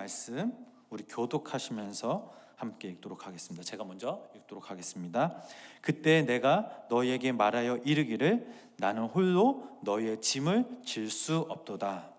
말씀 우리 교독하시면서 함께 읽도록 하겠습니다. 제가 먼저 읽도록 하겠습니다. 그때 내가 너희에게 말하여 이르기를 나는 홀로 너희의 짐을 질 수 없도다.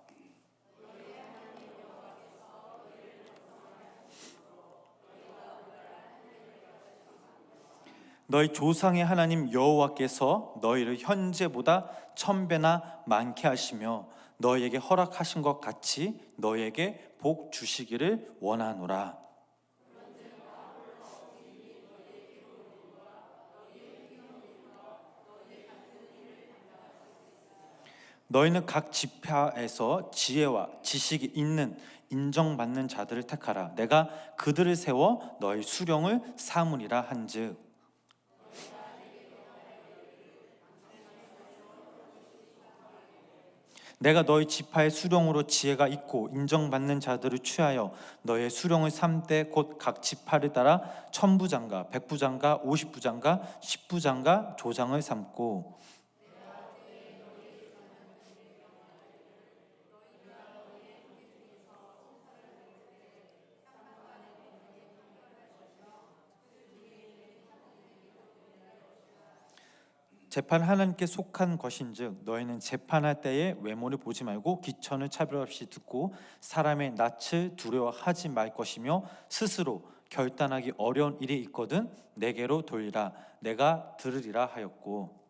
너희 조상의 하나님 여호와께서 너희를 현재보다 1000배나 많게 하시며 너희에게 허락하신 것 같이 너희에게 복 주시기를 원하노라. 너희는 각 지파에서 지혜와 지식이 있는 인정받는 자들을 택하라. 내가 그들을 세워 너희 수령을 삼으리라 한즉 내가 너희 지파의 수령으로 지혜가 있고 인정받는 자들을 취하여 너희의 수령을 삼되 곧 각 지파를 따라 1000부장과 100부장과 50부장과 10부장과 조장을 삼고 재판 하나님께 속한 것인즉 너희는 재판할 때에 외모를 보지 말고 귀천을 차별 없이 듣고 사람의 낯을 두려워하지 말 것이며 스스로 결단하기 어려운 일이 있거든 내게로 돌리라. 내가 들으리라 하였고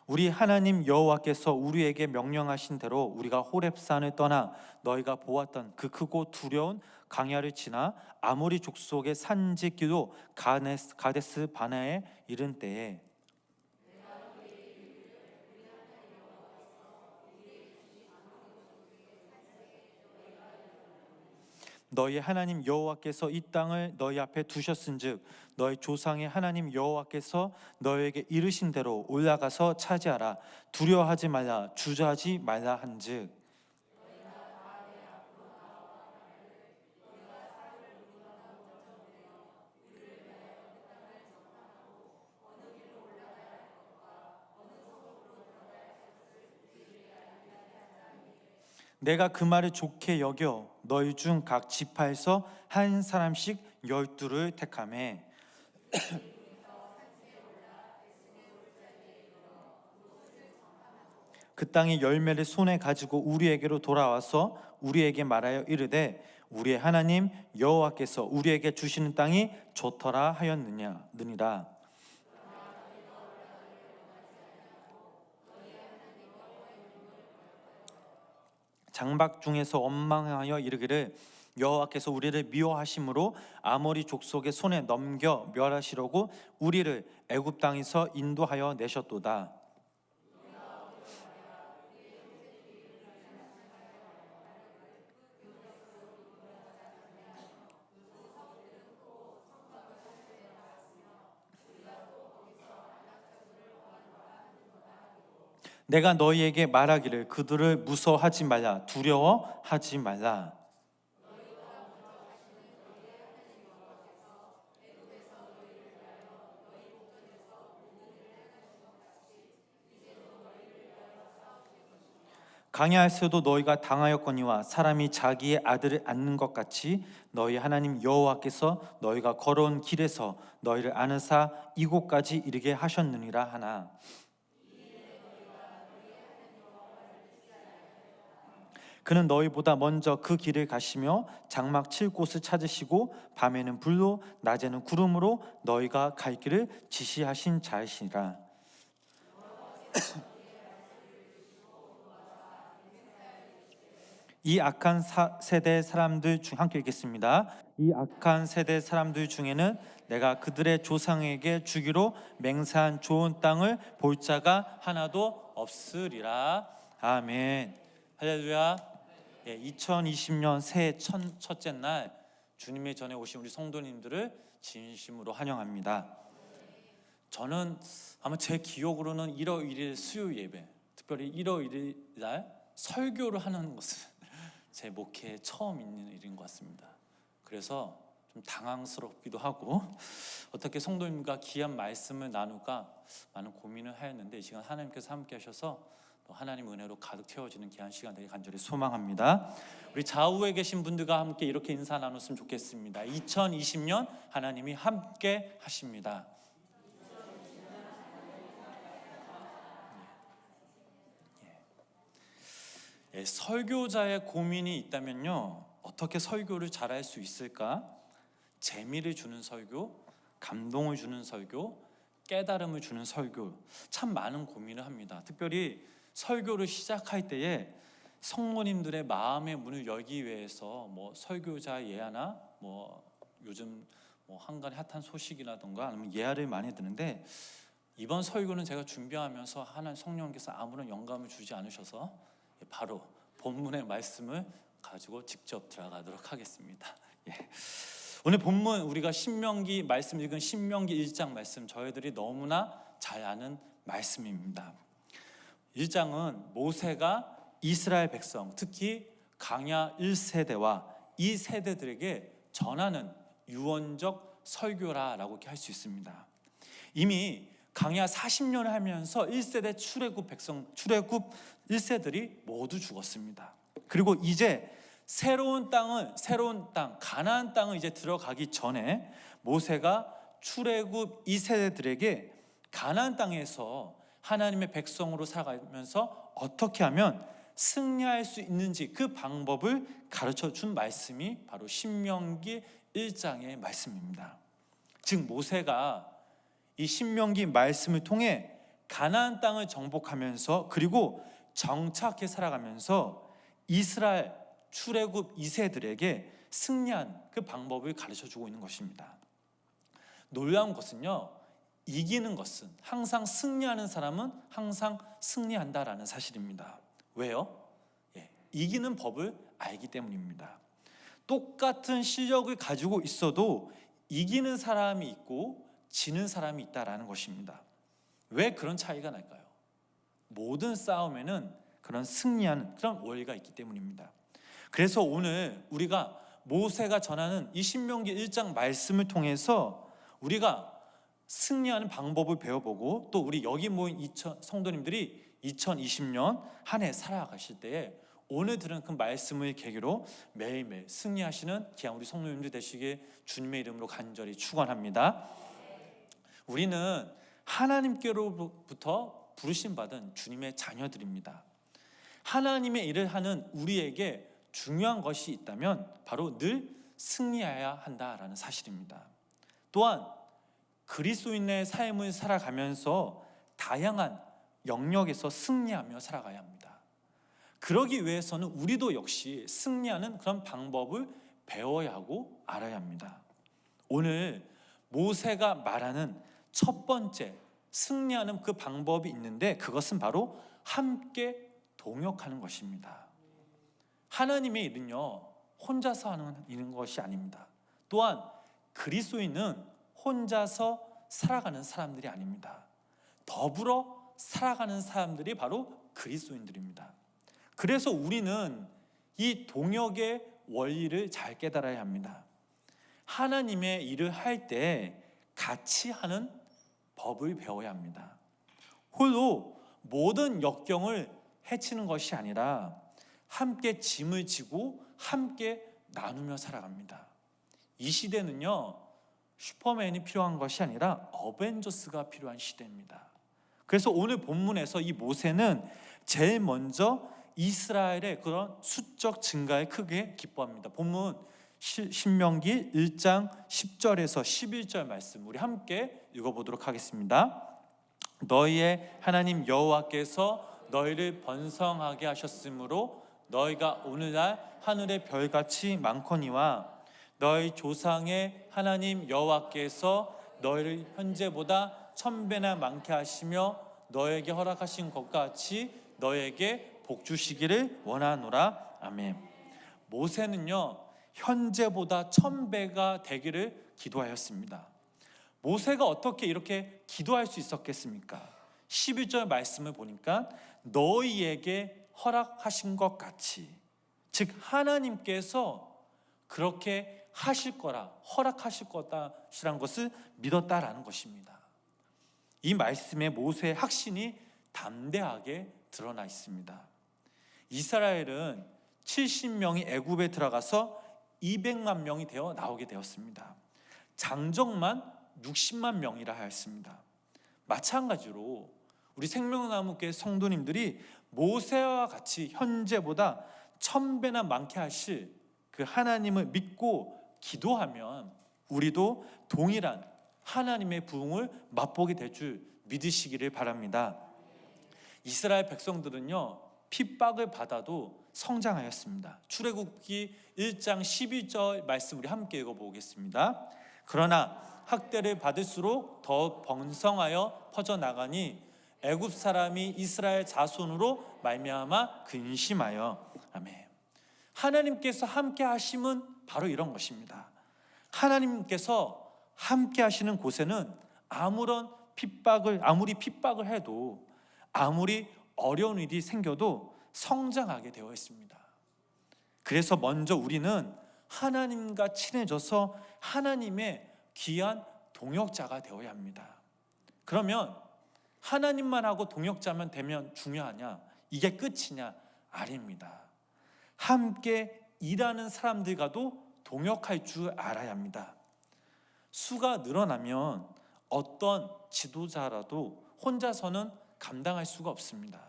우리 하나님 여호와께서 우리에게 명령하신 대로 우리가 호렙산을 떠나 너희가 보았던 그 크고 두려운 광야를 지나 아모리 족속의 산지기로 가데스 바네아에 이른 때에 너희 하나님 여호와께서 이 땅을 너희 앞에 두셨은즉 너희 조상의 하나님 여호와께서 너희에게 이르신 대로 올라가서 차지하라. 두려워하지 말라 주저하지 말라 한즉 내가 그 말을 좋게 여겨 너희 중 각 지파에서 한 사람씩 12를 택하매 그 땅의 열매를 손에 가지고 우리에게로 돌아와서 우리에게 말하여 이르되 우리의 하나님 여호와께서 우리에게 주시는 땅이 좋더라 하였느니라. 장막 중에서 원망하여 이르기를 여호와께서 우리를 미워하심으로 아모리 족속의 손에 넘겨 멸하시려고 우리를 애굽 땅에서 인도하여 내셨도다. 내가 너희에게 말하기를 그들을 무서워하지 말라 두려워하지 말라. 강야에서도 너희가 당하였거니와 사람이 자기의 아들을 앉는 것 같이 너희 하나님 여호와께서 너희가 걸어온 길에서 너희를 안으사 이곳까지 이르게 하셨느니라 하나 그는 너희보다 먼저 그 길을 가시며 장막 칠 곳을 찾으시고 밤에는 불로 낮에는 구름으로 너희가 갈 길을 지시하신 자이시라. 이 악한 세대 사람들 중 함께 읽겠습니다. 이 악한 세대 사람들 중에는 내가 그들의 조상에게 주기로 맹세한 좋은 땅을 볼 자가 하나도 없으리라. 아멘. 할렐루야. 2020년 새해 첫째 날 주님의 전에 오신 우리 성도님들을 진심으로 환영합니다. 저는 아마 제 기억으로는 1월 1일 수요일 예배, 특별히 1월 1일 날 설교를 하는 것은 제 목회에 처음 있는 일인 것 같습니다. 그래서 좀 당황스럽기도 하고 어떻게 성도님과 귀한 말씀을 나눌까 많은 고민을 하였는데 이 시간 하나님께서 함께 하셔서 또 하나님 은혜로 가득 채워지는 귀한 시간 되길 간절히 소망합니다. 우리 좌우에 계신 분들과 함께 이렇게 인사 나눴으면 좋겠습니다. 2020년 하나님이 함께 하십니다. 설교자의 고민이 있다면요, 어떻게 설교를 잘할 수 있을까? 재미를 주는 설교, 감동을 주는 설교, 깨달음을 주는 설교, 참 많은 고민을 합니다. 특별히 설교를 시작할 때에 성모님들의 마음의 문을 열기 위해서 설교자 예화나 요즘 한간에 핫한 소식이라든가 아니면 예화를 많이 드는데, 이번 설교는 제가 준비하면서 하나님 성령께서 아무런 영감을 주지 않으셔서 바로 본문의 말씀을 가지고 직접 들어가도록 하겠습니다. 오늘 본문 우리가 신명기 말씀 읽은 신명기 1장 말씀, 저희들이 너무나 잘 아는 말씀입니다. 1장은 모세가 이스라엘 백성, 특히 강야 1세대와 이 세대들에게 전하는 유언적 설교라라고 할 수 있습니다. 이미 강야 40년을 하면서 1세대 출애굽 백성, 출애굽 1세들이 모두 죽었습니다. 그리고 이제 새로운 땅, 가나안 땅을 이제 들어가기 전에 모세가 출애굽 2세대들에게 가나안 땅에서 하나님의 백성으로 살아가면서 어떻게 하면 승리할 수 있는지 그 방법을 가르쳐 준 말씀이 바로 신명기 1장의 말씀입니다. 즉 모세가 이 신명기 말씀을 통해 가나안 땅을 정복하면서 그리고 정착해 살아가면서 이스라엘 출애굽 2세들에게 승리한 그 방법을 가르쳐 주고 있는 것입니다. 놀라운 것은요, 이기는 것은, 항상 승리하는 사람은 항상 승리한다라는 사실입니다. 왜요? 이기는 법을 알기 때문입니다. 똑같은 실력을 가지고 있어도 이기는 사람이 있고 지는 사람이 있다라는 것입니다. 왜 그런 차이가 날까요? 모든 싸움에는 그런 승리하는 그런 원리가 있기 때문입니다. 그래서 오늘 우리가 모세가 전하는 이 신명기 1장 말씀을 통해서 우리가 승리하는 방법을 배워보고, 또 우리 여기 모인 성도님들이 2020년 한 해 살아가실 때에 오늘 들은 그 말씀을 계기로 매일매일 승리하시는 귀한 우리 성도님들 되시길 주님의 이름으로 간절히 축원합니다. 우리는 하나님께로부터 부르심 받은 주님의 자녀들입니다. 하나님의 일을 하는 우리에게 중요한 것이 있다면 바로 늘 승리해야 한다라는 사실입니다. 또한 그리스도인의 삶을 살아가면서 다양한 영역에서 승리하며 살아가야 합니다. 그러기 위해서는 우리도 역시 승리하는 그런 방법을 배워야 하고 알아야 합니다. 오늘 모세가 말하는 첫 번째 승리하는 그 방법이 있는데, 그것은 바로 함께 동역하는 것입니다. 하나님의 일은요, 혼자서 하는 일인 것이 아닙니다. 또한 그리스도인은 혼자서 살아가는 사람들이 아닙니다. 더불어 살아가는 사람들이 바로 그리스도인들입니다. 그래서 우리는 이 동역의 원리를 잘 깨달아야 합니다. 하나님의 일을 할 때 같이 하는 법을 배워야 합니다. 홀로 모든 역경을 헤치는 것이 아니라 함께 짐을 지고 함께 나누며 살아갑니다. 이 시대는요, 슈퍼맨이 필요한 것이 아니라 어벤져스가 필요한 시대입니다. 그래서 오늘 본문에서 이 모세는 제일 먼저 이스라엘의 그런 수적 증가에 크게 기뻐합니다. 본문 신명기 1장 10절에서 11절 말씀 우리 함께 읽어보도록 하겠습니다. 너희의 하나님 여호와께서 너희를 번성하게 하셨으므로 너희가 오늘날 하늘의 별같이 많거니와 너희 조상의 하나님 여호와께서 너희를 현재보다 1000배나 많게 하시며 너에게 허락하신 것과 같이 너에게 복 주시기를 원하노라. 아멘. 모세는요, 현재보다 1000배가 되기를 기도하였습니다. 모세가 어떻게 이렇게 기도할 수 있었겠습니까? 11절 말씀을 보니까 너희에게 허락하신 것 같이, 즉 하나님께서 그렇게 하실 거라, 허락하실 것이라는 것을 믿었다라는 것입니다. 이 말씀에 모세의 확신이 담대하게 드러나 있습니다. 이스라엘은 70명이 애굽에 들어가서 200만 명이 되어 나오게 되었습니다. 장정만 60만 명이라 하였습니다. 마찬가지로 우리 생명나무교회 성도님들이 모세와 같이 현재보다 1000배나 많게 하실 그 하나님을 믿고 기도하면 우리도 동일한 하나님의 부흥을 맛보게 될 줄 믿으시기를 바랍니다. 이스라엘 백성들은요, 핍박을 받아도 성장하였습니다. 출애굽기 1장 12절 말씀 우리 함께 읽어보겠습니다. 그러나 학대를 받을수록 더 번성하여 퍼져나가니 애굽 사람이 이스라엘 자손으로 말미암아 근심하여. 아멘. 하나님께서 함께 하심은 바로 이런 것입니다. 하나님께서 함께 하시는 곳에는 아무리 핍박을 해도, 아무리 어려운 일이 생겨도 성장하게 되어 있습니다. 그래서 먼저 우리는 하나님과 친해져서 하나님의 귀한 동역자가 되어야 합니다. 그러면 하나님만 하고 동역자만 되면 중요하냐? 이게 끝이냐? 아닙니다. 함께 일하는 사람들과도 동역할 줄 알아야 합니다. 수가 늘어나면 어떤 지도자라도 혼자서는 감당할 수가 없습니다.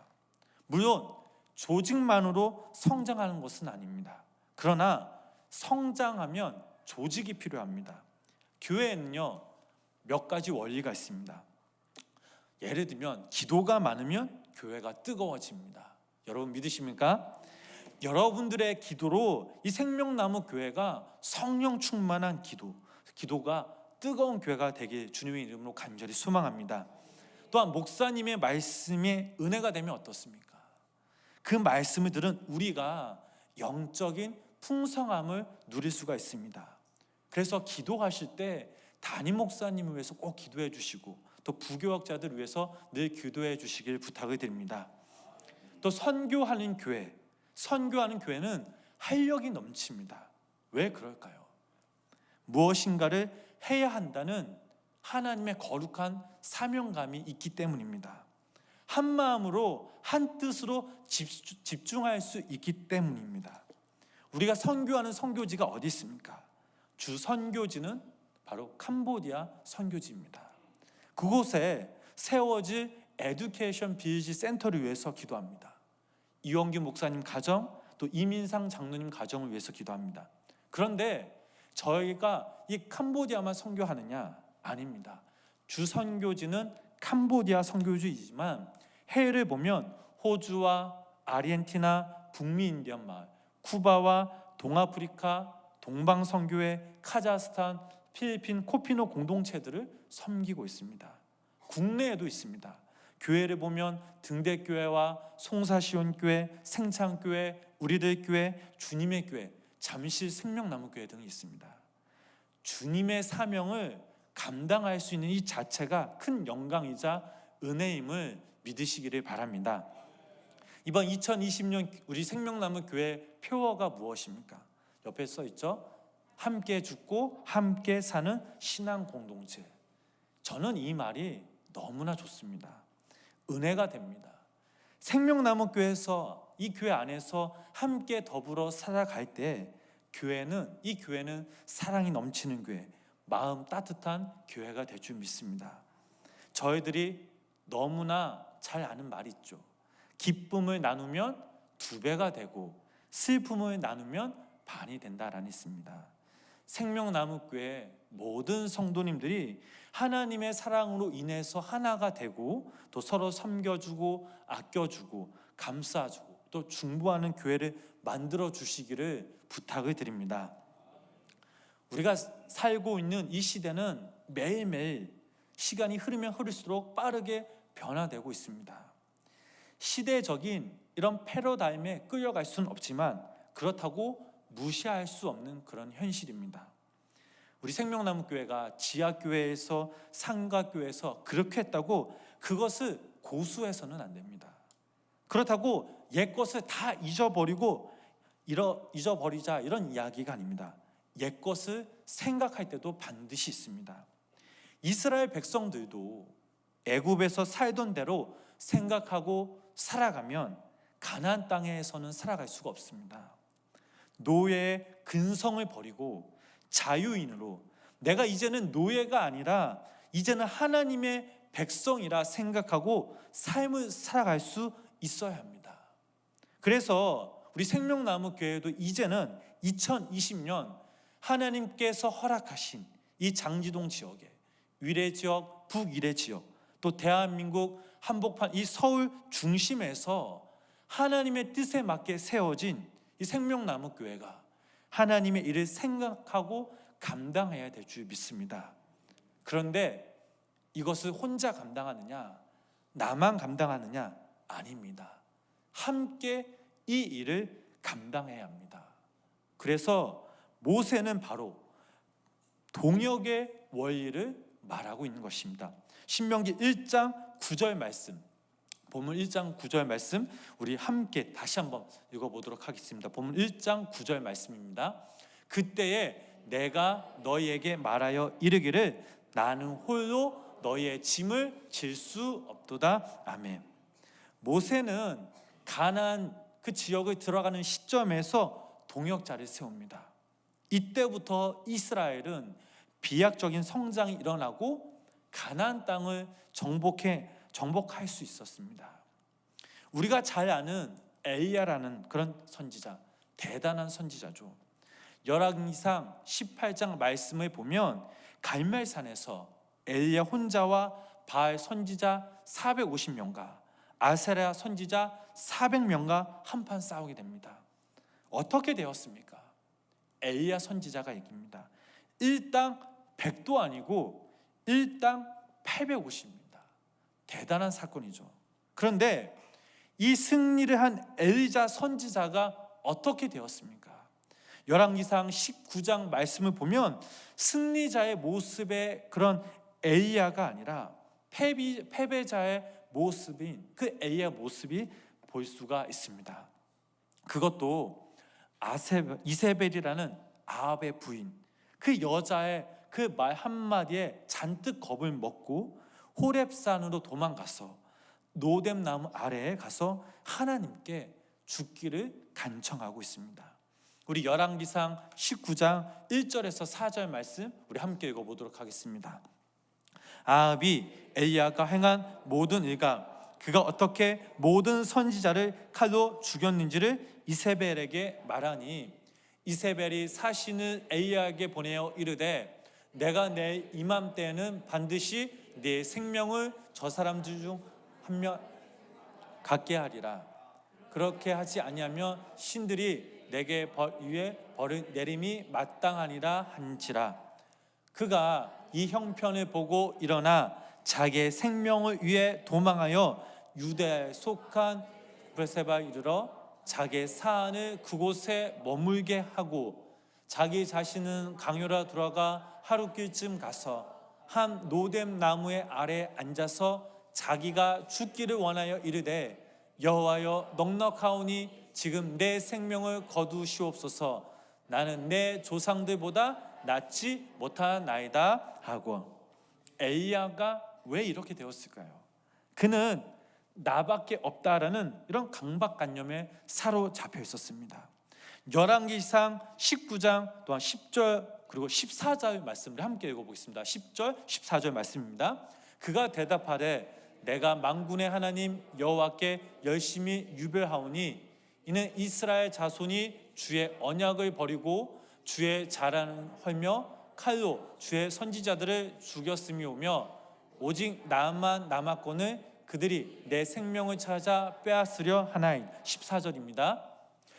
물론 조직만으로 성장하는 것은 아닙니다. 그러나 성장하면 조직이 필요합니다. 교회에는요, 몇 가지 원리가 있습니다. 예를 들면 기도가 많으면 교회가 뜨거워집니다. 여러분 믿으십니까? 여러분들의 기도로 이 생명나무 교회가 성령 충만한 기도가 뜨거운 교회가 되길 주님의 이름으로 간절히 소망합니다. 또한 목사님의 말씀에 은혜가 되면 어떻습니까? 그 말씀을 들은 우리가 영적인 풍성함을 누릴 수가 있습니다. 그래서 기도하실 때 담임 목사님을 위해서 꼭 기도해 주시고, 또 부교역자들을 위해서 늘 기도해 주시길 부탁을 드립니다. 또 선교하는 교회는 활력이 넘칩니다. 왜 그럴까요? 무엇인가를 해야 한다는 하나님의 거룩한 사명감이 있기 때문입니다. 한 마음으로 한 뜻으로 집중할 수 있기 때문입니다. 우리가 선교하는 선교지가 어디 있습니까? 주 선교지는 바로 캄보디아 선교지입니다. 그곳에 세워질 에듀케이션 빌리지 센터를 위해서 기도합니다. 이원규 목사님 가정, 또 이민상 장로님 가정을 위해서 기도합니다. 그런데 저희가 이 캄보디아만 선교하느냐? 아닙니다. 주 선교지는 캄보디아 선교지이지만 해외를 보면 호주와 아르헨티나, 북미 인디언 마을, 쿠바와 동아프리카, 동방선교회, 카자흐스탄, 필리핀, 코피노 공동체들을 섬기고 있습니다. 국내에도 있습니다. 교회를 보면 등대교회와 송사시온교회, 생창교회, 우리들 교회, 주님의 교회, 잠실 생명나무교회 등이 있습니다. 주님의 사명을 감당할 수 있는 이 자체가 큰 영광이자 은혜임을 믿으시기를 바랍니다. 이번 2020년 우리 생명나무교회 표어가 무엇입니까? 옆에 써 있죠? 함께 죽고 함께 사는 신앙 공동체. 저는 이 말이 너무나 좋습니다. 은혜가 됩니다. 생명나무교회에서, 이 교회 안에서 함께 더불어 살아갈 때 이 교회는 사랑이 넘치는 교회, 마음 따뜻한 교회가 될 줄 믿습니다. 저희들이 너무나 잘 아는 말이 있죠. 기쁨을 나누면 2배가 되고 슬픔을 나누면 반이 된다라는 있습니다. 생명나무교회 모든 성도님들이 하나님의 사랑으로 인해서 하나가 되고, 또 서로 섬겨주고 아껴주고 감싸주고 또 중보하는 교회를 만들어 주시기를 부탁을 드립니다. 우리가 살고 있는 이 시대는 매일매일 시간이 흐르면 흐를수록 빠르게 변화되고 있습니다. 시대적인 이런 패러다임에 끌려갈 수는 없지만 그렇다고 무시할 수 없는 그런 현실입니다. 우리 생명나무교회가 지하교회에서 상가교회에서 그렇게 했다고 그것을 고수해서는 안 됩니다. 그렇다고 옛것을 다 잊어버리자 이런 이야기가 아닙니다. 옛것을 생각할 때도 반드시 있습니다. 이스라엘 백성들도 애굽에서 살던 대로 생각하고 살아가면 가나안 땅에서는 살아갈 수가 없습니다. 노예의 근성을 버리고 자유인으로, 내가 이제는 노예가 아니라 이제는 하나님의 백성이라 생각하고 삶을 살아갈 수 있어야 합니다. 그래서 우리 생명나무 교회도 이제는 2020년 하나님께서 허락하신 이 장지동 지역에, 위례 지역, 북위례 지역, 또 대한민국 한복판 이 서울 중심에서 하나님의 뜻에 맞게 세워진 이 생명나무 교회가 하나님의 일을 생각하고 감당해야 될 줄 믿습니다. 그런데 이것을 혼자 감당하느냐, 나만 감당하느냐? 아닙니다. 함께 이 일을 감당해야 합니다. 그래서 모세는 바로 동역의 원리를 말하고 있는 것입니다. 신명기 1장 9절 말씀, 본문 1장 9절 말씀 우리 함께 다시 한번 읽어보도록 하겠습니다. 본문 1장 9절 말씀입니다. 그때에 내가 너희에게 말하여 이르기를 나는 홀로 너희의 짐을 질 수 없도다. 아멘. 모세는 가나안 그 지역을 들어가는 시점에서 동역자를 세웁니다. 이때부터 이스라엘은 비약적인 성장이 일어나고 가나안 땅을 정복할 수 있었습니다. 우리가 잘 아는 엘리야라는 그런 선지자, 대단한 선지자죠. 열왕기상 18장 말씀을 보면 갈멜산에서 엘리야 혼자와 바알 선지자 450명과 아세라 선지자 400명과 한판 싸우게 됩니다. 어떻게 되었습니까? 엘리야 선지자가 이깁니다. 1당 100도 아니고 1당 850입니다. 대단한 사건이죠. 그런데 이 승리를 한 엘리야 선지자가 어떻게 되었습니까? 열왕기상 19장 말씀을 보면 승리자의 모습의 그런 엘리야가 아니라 패배자의 모습인 그 엘리야 모습이 볼 수가 있습니다. 그것도 이세벨이라는 아합의 부인, 그 여자의 그 말 한마디에 잔뜩 겁을 먹고 호렙산으로 도망가서 노뎀나무 아래에 가서 하나님께 죽기를 간청하고 있습니다. 우리 열왕기상 19장 1절에서 4절 말씀 우리 함께 읽어보도록 하겠습니다. 아합이 엘리야가 행한 모든 일과 그가 어떻게 모든 선지자를 칼로 죽였는지를 이세벨에게 말하니 이세벨이 사신을 엘리야에게 보내어 이르되 내가 내 이맘때에는 반드시 네 생명을 저 사람들 중 한 명 갖게 하리라. 그렇게 하지 아니하면 신들이 내게 위에 벌을 내림이 마땅하니라 한지라. 그가 이 형편을 보고 일어나 자기의 생명을 위해 도망하여 유대에 속한 브레세바에 이르러 자기의 사안을 그곳에 머물게 하고 자기 자신은 강요라 들어가 하루길쯤 가서 한 노뎀 나무의 아래 앉아서 자기가 죽기를 원하여 이르되 여호와여 넉넉하오니 지금 내 생명을 거두시옵소서. 나는 내 조상들보다 낫지 못하나이다 하고. 엘리야가 왜 이렇게 되었을까요? 그는 나밖에 없다라는 이런 강박관념에 사로잡혀 있었습니다. 열왕기상 19장 또한 10절 그리고 14절 말씀을 함께 읽어보겠습니다. 10절 14절 말씀입니다. 그가 대답하되 내가 만군의 하나님 여호와께 열심히 유별하오니 이는 이스라엘 자손이 주의 언약을 버리고 주의 자랑을 헐며 칼로 주의 선지자들을 죽였음이오며 오직 나만 남았거늘 그들이 내 생명을 찾아 빼앗으려 하나이다. 14절입니다.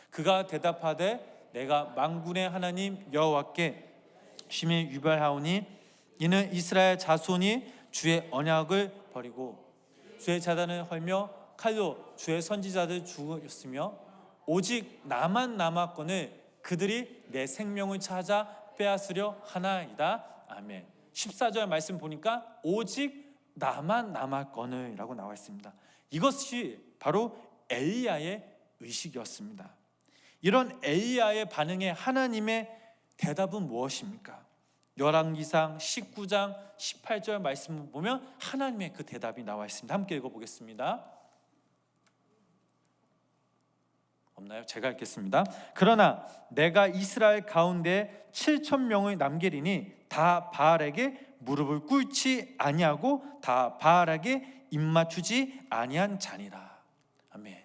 그가 대답하되 내가 만군의 하나님 여호와께 심히 유별하오니 이는 이스라엘 자손이 주의 언약을 버리고 주의 자단을 헐며 칼로 주의 선지자들 죽였으며 오직 나만 남았거늘 그들이 내 생명을 찾아 빼앗으려 하나이다. 아멘. 14절 말씀 보니까 오직 나만 남았거늘 라고 나와 있습니다. 이것이 바로 엘리야의 의식이었습니다. 이런 엘리야의 반응에 하나님의 대답은 무엇입니까? 열왕기상 19장 18절 말씀을 보면 하나님의 그 대답이 나와 있습니다. 함께 읽어보겠습니다. 없나요? 제가 읽겠습니다. 그러나 내가 이스라엘 가운데 7,000명을 남기리니 다 바알에게 무릎을 꿇지 아니하고 다 바알에게 입맞추지 아니한 자니라. 아멘.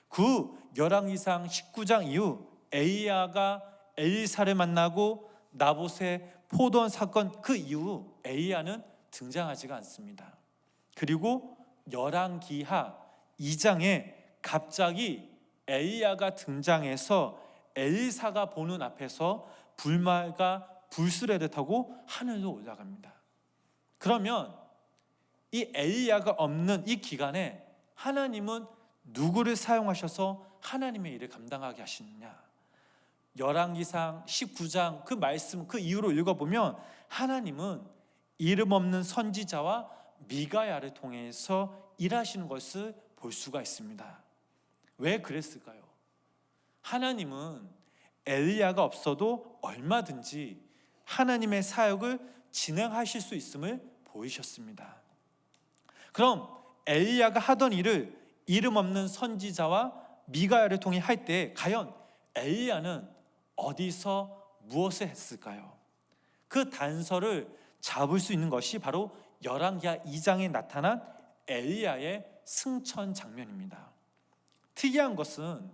그 열왕기상 19장 이후 엘리야가 엘리사를 만나고 나봇의 포도원 사건 그 이후 엘리야는 등장하지가 않습니다. 그리고 열왕기하 2장에 갑자기 엘리야가 등장해서 엘리사가 보는 앞에서 불말과 불수레를 타고 하늘로 올라갑니다. 그러면 이 엘리야가 없는 이 기간에 하나님은 누구를 사용하셔서 하나님의 일을 감당하게 하시느냐? 열왕기상 19장 그 말씀 그 이후로 읽어보면 하나님은 이름 없는 선지자와 미가야를 통해서 일하시는 것을 볼 수가 있습니다. 왜 그랬을까요? 하나님은 엘리야가 없어도 얼마든지 하나님의 사역을 진행하실 수 있음을 보이셨습니다. 그럼 엘리야가 하던 일을 이름 없는 선지자와 미가야를 통해 할 때 과연 엘리야는 어디서 무엇을 했을까요? 그 단서를 잡을 수 있는 것이 바로 열왕기하 2장에 나타난 엘리야의 승천 장면입니다. 특이한 것은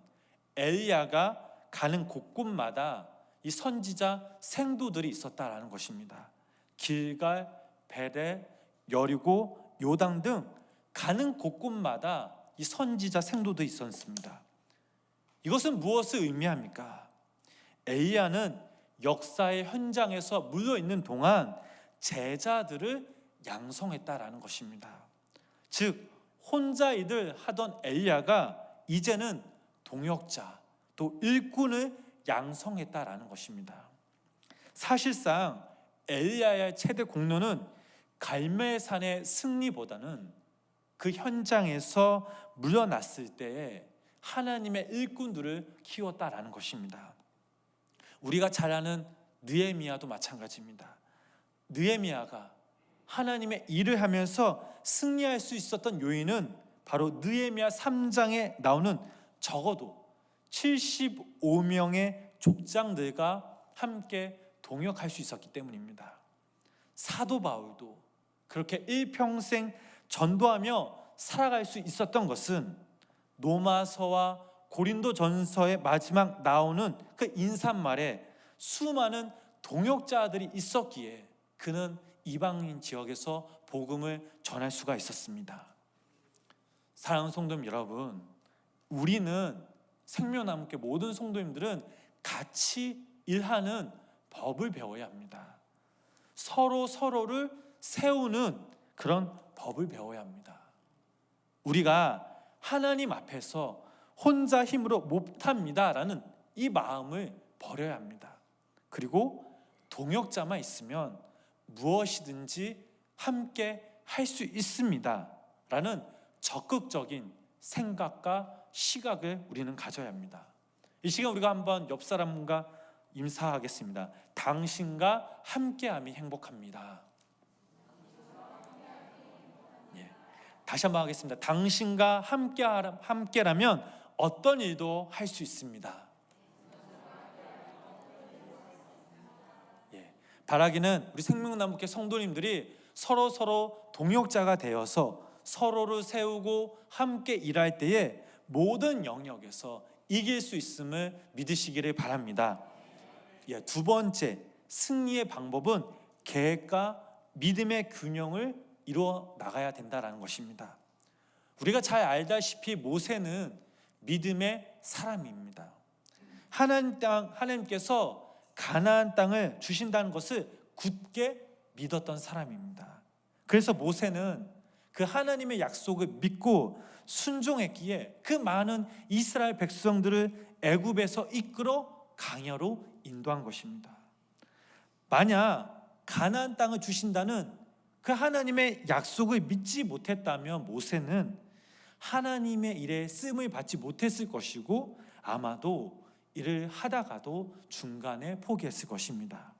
엘리야가 가는 곳곳마다 이 선지자 생도들이 있었다라는 것입니다. 길갈, 베델, 여리고, 요당 등 가는 곳곳마다 이 선지자 생도들이 있었습니다. 이것은 무엇을 의미합니까? 엘리야는 역사의 현장에서 물려있는 동안 제자들을 양성했다라는 것입니다. 즉 혼자 일을 하던 엘리야가 이제는 동역자 또 일꾼을 양성했다라는 것입니다. 사실상 엘리야의 최대 공로는 갈멜산의 승리보다는 그 현장에서 물러났을 때에 하나님의 일꾼들을 키웠다라는 것입니다. 우리가 잘 아는 느헤미야도 마찬가지입니다. 느헤미야가 하나님의 일을 하면서 승리할 수 있었던 요인은 바로 느헤미야 3장에 나오는 적어도 75명의 족장들과 함께 동역할 수 있었기 때문입니다. 사도 바울도 그렇게 일평생 전도하며 살아갈 수 있었던 것은 로마서와 고린도전서의 마지막 나오는 그 인사말에 수많은 동역자들이 있었기에 그는 이방인 지역에서 복음을 전할 수가 있었습니다. 사랑하는 성도님 여러분, 우리는 생명나무교회 모든 성도님들은 같이 일하는 법을 배워야 합니다. 서로를 세우는 그런 법을 배워야 합니다. 우리가 하나님 앞에서 혼자 힘으로 못합니다라는 이 마음을 버려야 합니다. 그리고 동역자만 있으면 무엇이든지 함께 할 수 있습니다 라는 적극적인 생각과 시각을 우리는 가져야 합니다. 이 시간 우리가 한번 옆 사람과 인사하겠습니다. 당신과 함께함이 행복합니다. 다시 한번 하겠습니다. 당신과 함께라면 어떤 일도 할 수 있습니다. 바라기는 우리 생명나무교회 성도님들이 서로 동역자가 되어서 서로를 세우고 함께 일할 때에 모든 영역에서 이길 수 있음을 믿으시기를 바랍니다. 두 번째, 승리의 방법은 계획과 믿음의 균형을 이루어 나가야 된다는 것입니다. 우리가 잘 알다시피 모세는 믿음의 사람입니다. 하나님께서 가나안 땅을 주신다는 것을 굳게 믿었던 사람입니다. 그래서 모세는 그 하나님의 약속을 믿고 순종했기에 그 많은 이스라엘 백성들을 애굽에서 이끌어 광야로 인도한 것입니다. 만약 가나안 땅을 주신다는 그 하나님의 약속을 믿지 못했다면 모세는 하나님의 일에 쓰임을 받지 못했을 것이고 아마도 일을 하다가도 중간에 포기했을 것입니다.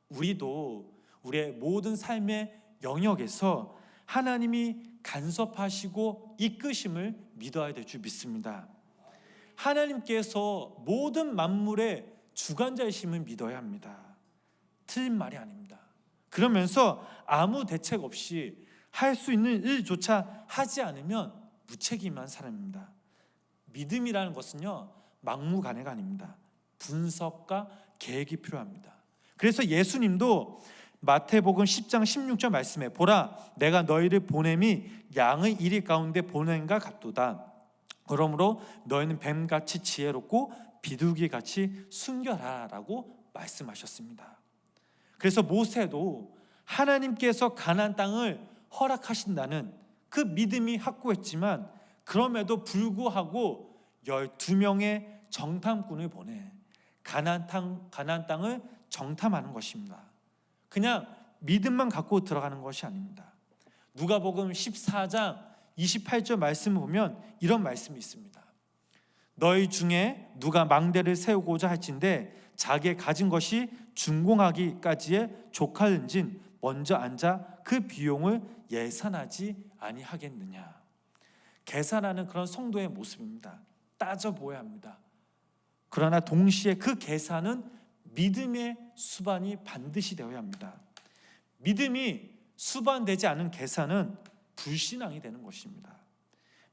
우리도 우리의 모든 삶의 영역에서 하나님이 간섭하시고 이끄심을 믿어야 될 줄 믿습니다. 하나님께서 모든 만물의 주관자이심을 믿어야 합니다. 틀린 말이 아닙니다. 그러면서 아무 대책 없이 할 수 있는 일조차 하지 않으면 무책임한 사람입니다. 믿음이라는 것은요, 막무가내가 아닙니다. 분석과 계획이 필요합니다. 그래서 예수님도 마태복음 10장 16절 말씀에 보라 내가 너희를 보냄이 양의 이리 가운데 보냄과 같도다. 그러므로 너희는 뱀같이 지혜롭고 비둘기같이 순결하라 라고 말씀하셨습니다. 그래서 모세도 하나님께서 가나안 땅을 허락하신다는 그 믿음이 확고했지만 그럼에도 불구하고 12명의 정탐꾼을 보내 가나안 땅을 정탐하는 것입니다. 그냥 믿음만 갖고 들어가는 것이 아닙니다. 누가복음 14장 28절 말씀을 보면 이런 말씀이 있습니다. 너희 중에 누가 망대를 세우고자 할진대 자기의 가진 것이 준공하기까지의 족할는진 먼저 앉아 그 비용을 예산하지 아니하겠느냐. 계산하는 그런 성도의 모습입니다. 따져보아야 합니다. 그러나 동시에 그 계산은 믿음의 수반이 반드시 되어야 합니다. 믿음이 수반되지 않은 계산은 불신앙이 되는 것입니다.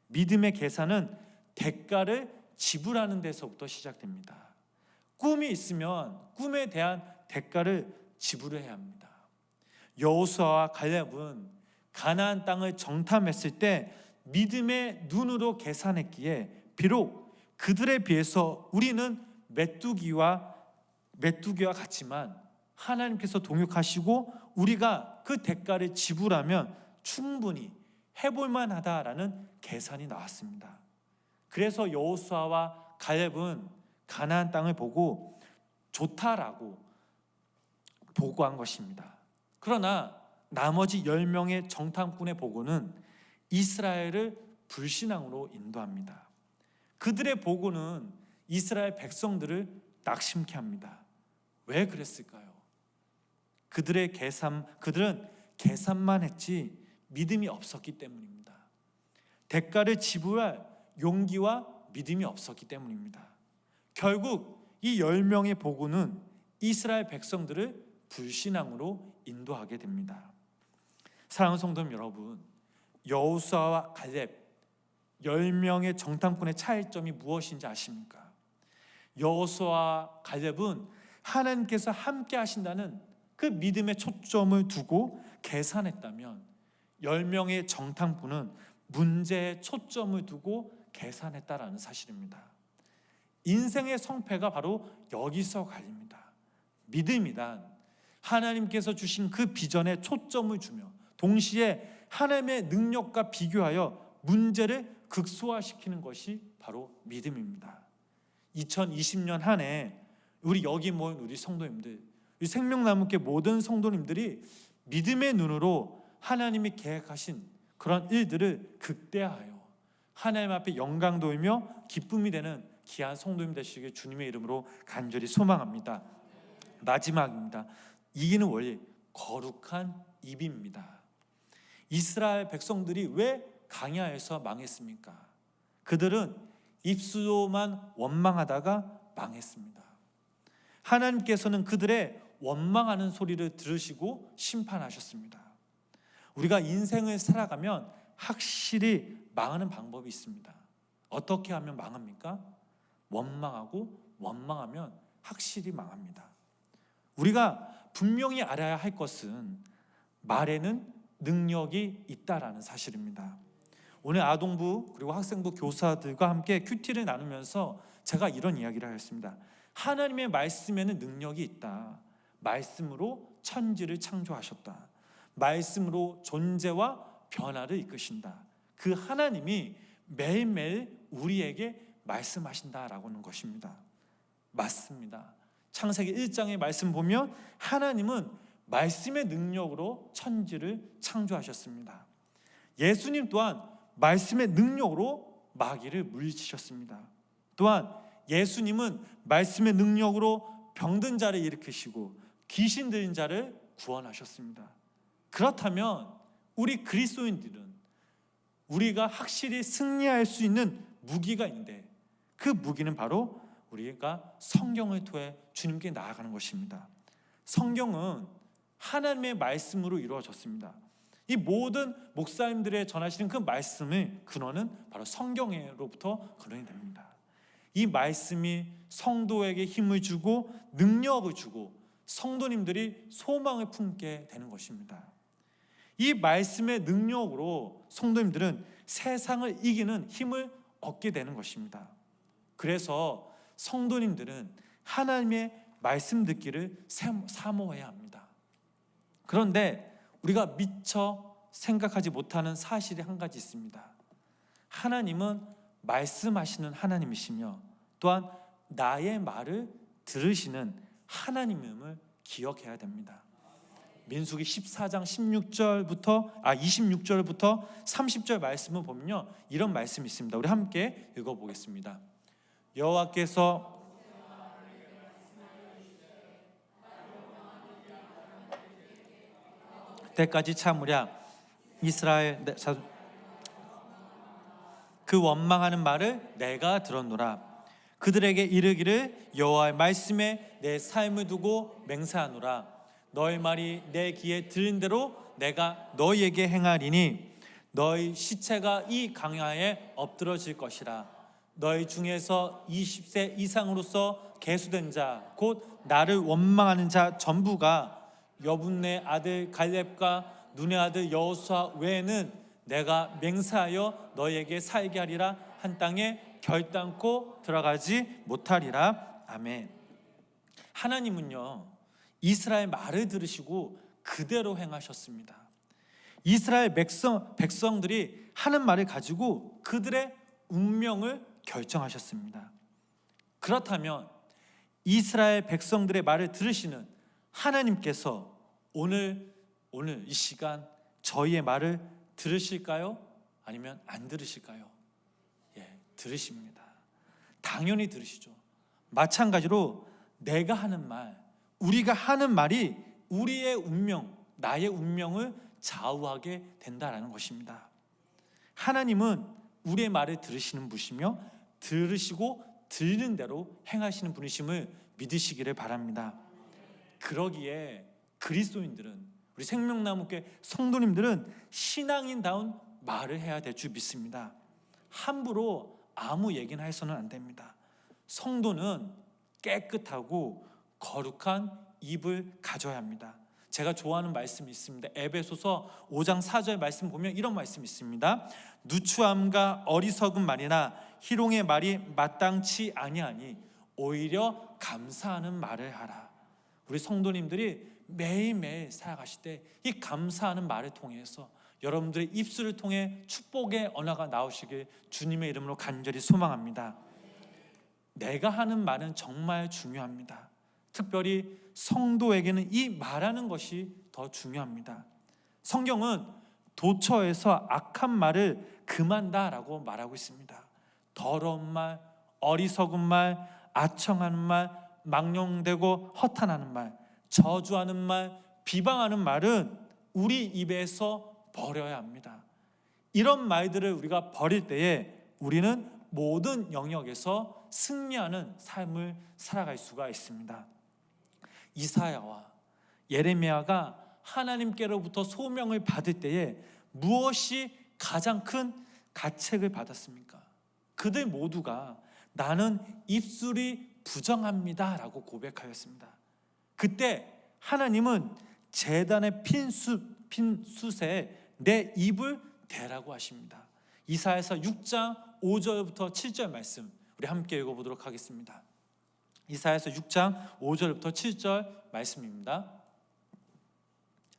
믿음의 계산은 대가를 지불하는 데서부터 시작됩니다. 꿈이 있으면 꿈에 대한 대가를 지불해야 합니다. 여호수아와 갈렙은 가나안 땅을 정탐했을 때 믿음의 눈으로 계산했기에 비록 그들에 비해서 우리는 메뚜기와 같지만 하나님께서 동역하시고 우리가 그 대가를 지불하면 충분히 해볼 만하다라는 계산이 나왔습니다. 그래서 여호수아와 갈렙은 가나안 땅을 보고 좋다라고 보고한 것입니다. 그러나 나머지 10명의 정탐꾼의 보고는 이스라엘을 불신앙으로 인도합니다. 그들의 보고는 이스라엘 백성들을 낙심케 합니다. 왜 그랬을까요? 그들은 계산만 했지 믿음이 없었기 때문입니다. 대가를 지불할 용기와 믿음이 없었기 때문입니다. 결국 이 10명의 보고는 이스라엘 백성들을 불신앙으로 인도하게 됩니다. 사랑하는 성도 여러분, 여호수아와 갈렙 10명의 정탐꾼의 차이점이 무엇인지 아십니까? 여호수아와 갈렙은 하나님께서 함께 하신다는 그 믿음의 초점을 두고 계산했다면 10명의 정탐꾼은 문제에 초점을 두고 계산했다라는 사실입니다. 인생의 성패가 바로 여기서 갈립니다. 믿음이란 하나님께서 주신 그 비전에 초점을 주며 동시에 하나님의 능력과 비교하여 문제를 극소화시키는 것이 바로 믿음입니다. 2020년 한 해 우리 여기 모인 우리 성도님들, 우리 생명나무교회 모든 성도님들이 믿음의 눈으로 하나님이 계획하신 그런 일들을 극대화하여 하나님 앞에 영광 돌며 기쁨이 되는 귀한 성도님 되시길 주님의 이름으로 간절히 소망합니다. 마지막입니다. 이기는 원리, 거룩한 입입니다. 이스라엘 백성들이 왜 광야에서 망했습니까? 그들은 입술로만 원망하다가 망했습니다. 하나님께서는 그들의 원망하는 소리를 들으시고 심판하셨습니다. 우리가 인생을 살아가면 확실히 망하는 방법이 있습니다. 어떻게 하면 망합니까? 원망하면 확실히 망합니다. 우리가 분명히 알아야 할 것은 말에는 능력이 있다라는 사실입니다. 오늘 아동부 그리고 학생부 교사들과 함께 큐티를 나누면서 제가 이런 이야기를 하였습니다. 하나님의 말씀에는 능력이 있다. 말씀으로 천지를 창조하셨다. 말씀으로 존재와 변화를 이끄신다. 그 하나님이 매일매일 우리에게 말씀하신다라고 하는 것입니다. 맞습니다. 창세기 1장의 말씀 보면 하나님은 말씀의 능력으로 천지를 창조하셨습니다. 예수님 또한 말씀의 능력으로 마귀를 물리치셨습니다. 또한 예수님은 말씀의 능력으로 병든 자를 일으키시고 귀신 들린 자를 구원하셨습니다. 그렇다면 우리 그리스도인들은 우리가 확실히 승리할 수 있는 무기가 있는데 그 무기는 바로 우리가 성경을 통해 주님께 나아가는 것입니다. 성경은 하나님의 말씀으로 이루어졌습니다. 이 모든 목사님들의 전하시는 그 말씀의 근원은 바로 성경으로부터 근원이 됩니다. 이 말씀이 성도에게 힘을 주고 능력을 주고 성도님들이 소망을 품게 되는 것입니다. 이 말씀의 능력으로 성도님들은 세상을 이기는 힘을 얻게 되는 것입니다. 그래서 성도님들은 하나님의 말씀 듣기를 사모해야 합니다. 그런데 우리가 미처 생각하지 못하는 사실이 한 가지 있습니다. 하나님은 말씀하시는 하나님이시며 또한 나의 말을 들으시는 하나님임을 기억해야 됩니다. 민수기 14장 26절부터 30절 말씀을 보면요, 이런 말씀이 있습니다. 우리 함께 읽어보겠습니다. 여호와께서 때까지 참으랴. 이스라엘 그 원망하는 말을 내가 들었노라. 그들에게 이르기를 여호와의 말씀에 내 삶을 두고 맹세하노라. 너희 말이 내 귀에 들린 대로 내가 너희에게 행하리니 너희 시체가 이 강야에 엎드러질 것이라. 너희 중에서 20세 이상으로서 계수된 자 곧 나를 원망하는 자 전부가 여분네 아들 갈렙과 눈의 아들 여호수아 외에는 내가 맹세하여 너희에게 살게 하리라 한 땅에 결단코 들어가지 못하리라. 아멘. 하나님은요, 이스라엘 말을 들으시고 그대로 행하셨습니다. 이스라엘 백성들이 하는 말을 가지고 그들의 운명을 결정하셨습니다. 그렇다면 이스라엘 백성들의 말을 들으시는 하나님께서 오늘 이 시간 저희의 말을 들으실까요? 아니면 안 들으실까요? 들으십니다. 당연히 들으시죠. 마찬가지로 내가 하는 말, 우리가 하는 말이 우리의 운명, 나의 운명을 좌우하게 된다라는 것입니다. 하나님은 우리의 말을 들으시는 분이시며 들으시고 들리는 대로 행하시는 분이심을 믿으시기를 바랍니다. 그러기에 그리스도인들은, 우리 생명나무교회 성도님들은 신앙인다운 말을 해야 될 줄 믿습니다. 함부로 아무 얘기나 해서는 안 됩니다. 성도는 깨끗하고 거룩한 입을 가져야 합니다. 제가 좋아하는 말씀이 있습니다. 에베소서 5장 4절 말씀 보면 이런 말씀이 있습니다. 누추함과 어리석은 말이나 희롱의 말이 마땅치 아니하니 오히려 감사하는 말을 하라. 우리 성도님들이 매일매일 살아가실 때 이 감사하는 말을 통해서 여러분들의 입술을 통해 축복의 언어가 나오시길 주님의 이름으로 간절히 소망합니다. 내가 하는 말은 정말 중요합니다. 특별히 성도에게는 이 말하는 것이 더 중요합니다. 성경은 도처에서 악한 말을 금한다라고 말하고 있습니다. 더러운 말, 어리석은 말, 아청하는 말, 망령되고 허탄하는 말, 저주하는 말, 비방하는 말은 우리 입에서 버려야 합니다. 이런 말들을 우리가 버릴 때에 우리는 모든 영역에서 승리하는 삶을 살아갈 수가 있습니다. 이사야와 예레미야가 하나님께로부터 소명을 받을 때에 무엇이 가장 큰 가책을 받았습니까? 그들 모두가 나는 입술이 부정합니다 라고 고백하였습니다. 그때 하나님은 제단의 핀 숯에 내 입을 대라고 하십니다. 이사야서 6장 5절부터 7절 말씀 우리 함께 읽어보도록 하겠습니다. 이사야서 6장 5절부터 7절 말씀입니다.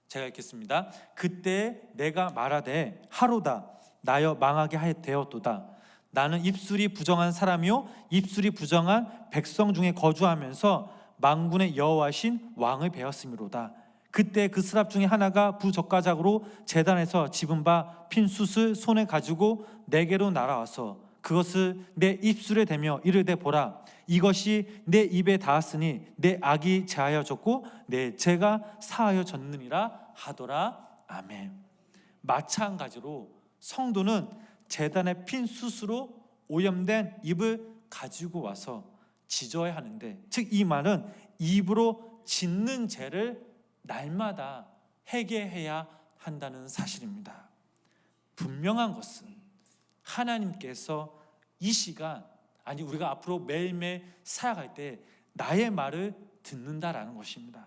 제가 읽겠습니다. 그때 내가 말하되 하로다 나여 망하게 되었도다. 나는 입술이 부정한 사람이요 입술이 부정한 백성 중에 거주하면서 만군의 여호와신 왕을 배웠음이로다. 그때 그 스랍 중에 하나가 부젓가작으로 제단에서 집은 바 핀 숯을 손에 가지고 내게로 날아와서 그것을 내 입술에 대며 이르되 보라 이것이 내 입에 닿았으니 내 악이 제하여졌고 내 죄가 사하여졌느니라 하더라. 아멘. 마찬가지로 성도는 제단의 핀 숯으로 오염된 입을 가지고 와서 지져야 하는데, 즉 이 말은 입으로 짓는 죄를 날마다 회개해야 한다는 사실입니다. 분명한 것은 하나님께서 이 시간, 아니 우리가 앞으로 매일매일 살아갈 때 나의 말을 듣는다라는 것입니다.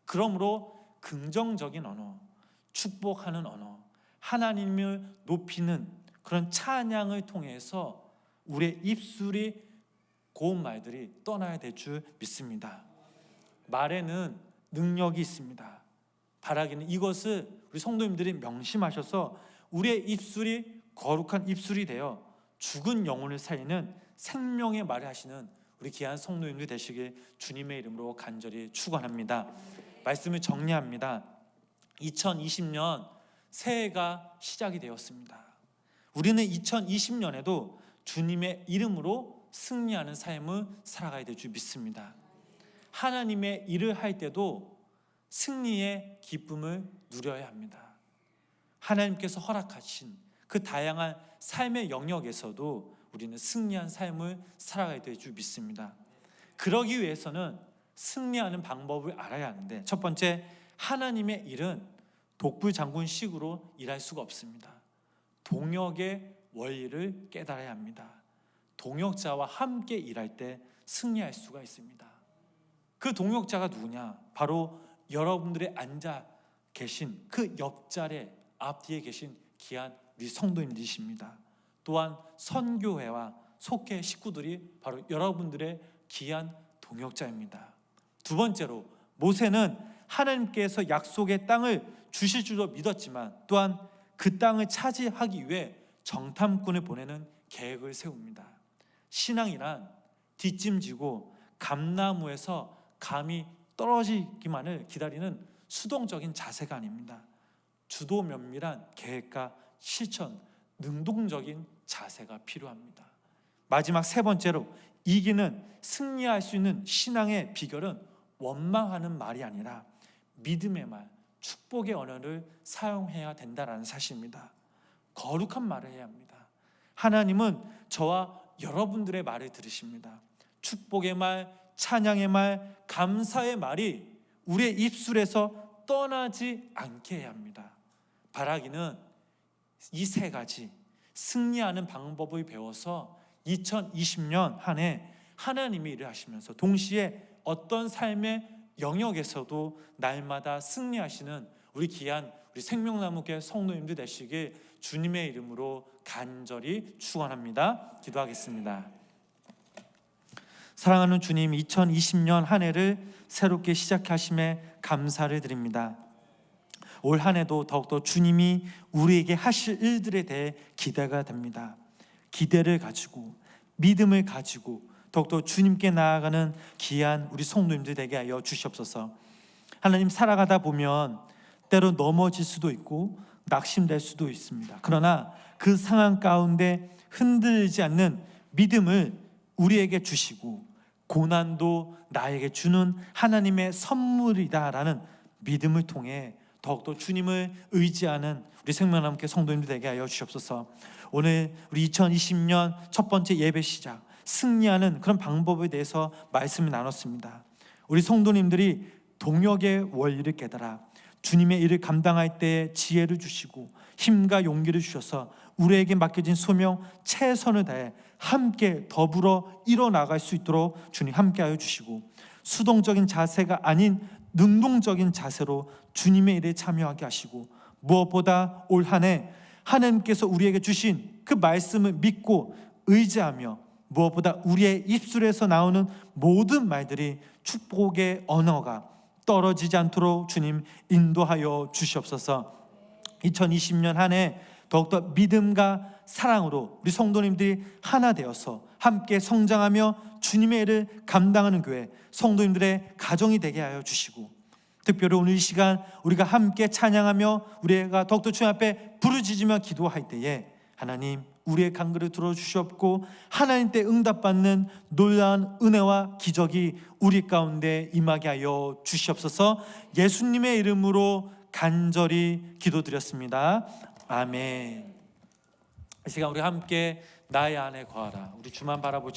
그러므로 긍정적인 언어, 축복하는 언어, 하나님을 높이는 그런 찬양을 통해서 우리의 입술이 고운 말들이 떠나야 될 줄 믿습니다. 말에는 능력이 있습니다. 바라기는 이것을 우리 성도님들이 명심하셔서 우리의 입술이 거룩한 입술이 되어 죽은 영혼을 살리는 생명의 말을 하시는 우리 귀한 성도님들 되시길 주님의 이름으로 간절히 축원합니다. 말씀을 정리합니다. 2020년 새해가 시작이 되었습니다. 우리는 2020년에도 주님의 이름으로 승리하는 삶을 살아가야 될 줄 믿습니다. 하나님의 일을 할 때도 승리의 기쁨을 누려야 합니다. 하나님께서 허락하신 그 다양한 삶의 영역에서도 우리는 승리한 삶을 살아가야 될 줄 믿습니다. 그러기 위해서는 승리하는 방법을 알아야 하는데, 첫 번째, 하나님의 일은 독불장군식으로 일할 수가 없습니다. 동역의 원리를 깨달아야 합니다. 동역자와 함께 일할 때 승리할 수가 있습니다. 그 동역자가 누구냐? 바로 여러분들의 앉아 계신 그 옆자리 앞뒤에 계신 귀한 우리 성도님들이십니다. 또한 선교회와 속회 식구들이 바로 여러분들의 귀한 동역자입니다. 두 번째로, 모세는 하나님께서 약속의 땅을 주실 줄로 믿었지만 또한 그 땅을 차지하기 위해 정탐꾼을 보내는 계획을 세웁니다. 신앙이란 뒷짐지고 감나무에서 감이 떨어지기만을 기다리는 수동적인 자세가 아닙니다. 주도 면밀한 계획과 실천, 능동적인 자세가 필요합니다. 마지막 세 번째로, 이기는 승리할 수 있는 신앙의 비결은 원망하는 말이 아니라 믿음의 말, 축복의 언어를 사용해야 된다는 사실입니다. 거룩한 말을 해야 합니다. 하나님은 저와 여러분들의 말을 들으십니다. 축복의 말, 찬양의 말, 감사의 말이 우리의 입술에서 떠나지 않게 해야 합니다. 바라기는 이 세 가지 승리하는 방법을 배워서 2020년 한 해 하나님이 일을 하시면서 동시에 어떤 삶의 영역에서도 날마다 승리하시는 우리 귀한 우리 생명나무교회 성도님들 되시길 주님의 이름으로 간절히 축원합니다. 기도하겠습니다. 사랑하는 주님, 2020년 한 해를 새롭게 시작하심에 감사를 드립니다. 올 한 해도 더욱더 주님이 우리에게 하실 일들에 대해 기대가 됩니다. 기대를 가지고 믿음을 가지고 더욱더 주님께 나아가는 귀한 우리 성도님들 되게 하여 주시옵소서. 하나님, 살아가다 보면 때로 넘어질 수도 있고 낙심될 수도 있습니다. 그러나 그 상황 가운데 흔들리지 않는 믿음을 우리에게 주시고 고난도 나에게 주는 하나님의 선물이다라는 믿음을 통해 더욱더 주님을 의지하는 우리 생명나무교회 성도님들 되게 하여 주시옵소서. 오늘 우리 2020년 첫 번째 예배 시작, 승리하는 그런 방법에 대해서 말씀을 나눴습니다. 우리 성도님들이 동역의 원리를 깨달아 주님의 일을 감당할 때에 지혜를 주시고 힘과 용기를 주셔서 우리에게 맡겨진 소명 최선을 다해 함께 더불어 이뤄나갈 수 있도록 주님 함께하여 주시고, 수동적인 자세가 아닌 능동적인 자세로 주님의 일에 참여하게 하시고, 무엇보다 올 한 해 하나님께서 우리에게 주신 그 말씀을 믿고 의지하며 무엇보다 우리의 입술에서 나오는 모든 말들이 축복의 언어가 떨어지지 않도록 주님 인도하여 주시옵소서. 2020년 한 해 더욱더 믿음과 사랑으로 우리 성도님들이 하나 되어서 함께 성장하며 주님의 일을 감당하는 교회 성도님들의 가정이 되게 하여 주시고, 특별히 오늘 이 시간 우리가 함께 찬양하며 우리가 더욱더 주님 앞에 부르짖으며 기도할 때에 하나님 우리의 간구를 들어주시옵고 하나님 때 응답받는 놀라운 은혜와 기적이 우리 가운데 임하게 하여 주시옵소서. 예수님의 이름으로 간절히 기도드렸습니다. 아멘. 이 시간 우리 함께 나의 안에 거하라, 우리 주만 바라보자.